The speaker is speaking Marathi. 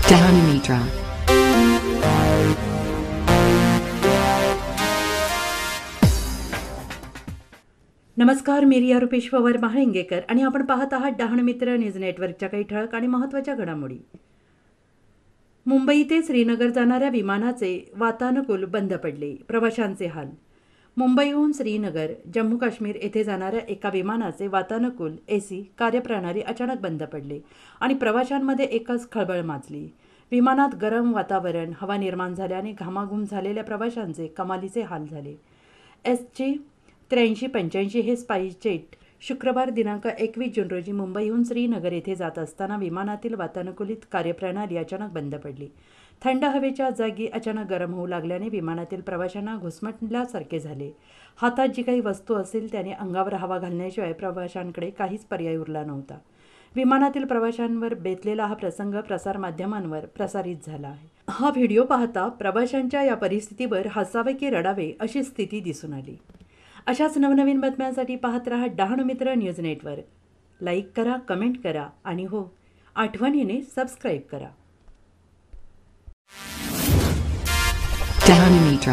Dhanamitra. नमस्कार, मी रिया रुपेश पवार महाळिंगेकर आणि आपण पाहत आहात डहाणमित्र न्यूज नेटवर्कच्या काही ठळक आणि महत्त्वाच्या घडामोडी. मुंबई ते श्रीनगर जाणाऱ्या विमानाचे वातानुकूल बंद पडले. प्रवाशांचे हाल. मुंबईहून श्रीनगर, जम्मू काश्मीर येथे जाणाऱ्या एका विमानाचे वातानुकूल एसी कार्यप्रणाली अचानक बंद पडले आणि प्रवाशांमध्ये एकच खळबळ माजली. विमानात गरम वातावरण, हवा निर्माण झाल्याने घामाघूम झालेल्या प्रवाशांचे कमालीचे हाल झाले. SG 8385 हे स्पाइसजेट शुक्रवार दिनांक 21 जून रोजी मुंबईहून श्रीनगर येथे जात असताना विमानातील वातानुकूलित कार्यप्रणाली अचानक बंद पडली. थंड हवेच्या जागी अचानक गरम होऊ लागल्याने विमानातील प्रवाशांना घुसमटल्यासारखे झाले. हातात जी काही वस्तू असेल त्याने अंगावर हवा घालण्याशिवाय प्रवाशांकडे काहीच पर्याय उरला नव्हता. विमानातील प्रवाशांवर बेतलेला हा प्रसंग प्रसारमाध्यमांवर प्रसारित झाला आहे. हा व्हिडिओ पाहता प्रवाशांच्या या परिस्थितीवर हसावे की रडावे अशी स्थिती दिसून आली. अशाच नवनवीन बातम्यांसाठी पाहत रहा डहाणमित्र न्यूज नेटवर्क. लाईक करा, कमेंट करा आणि हो, आठवणीने सबस्क्राईब करा. Dhanamitra.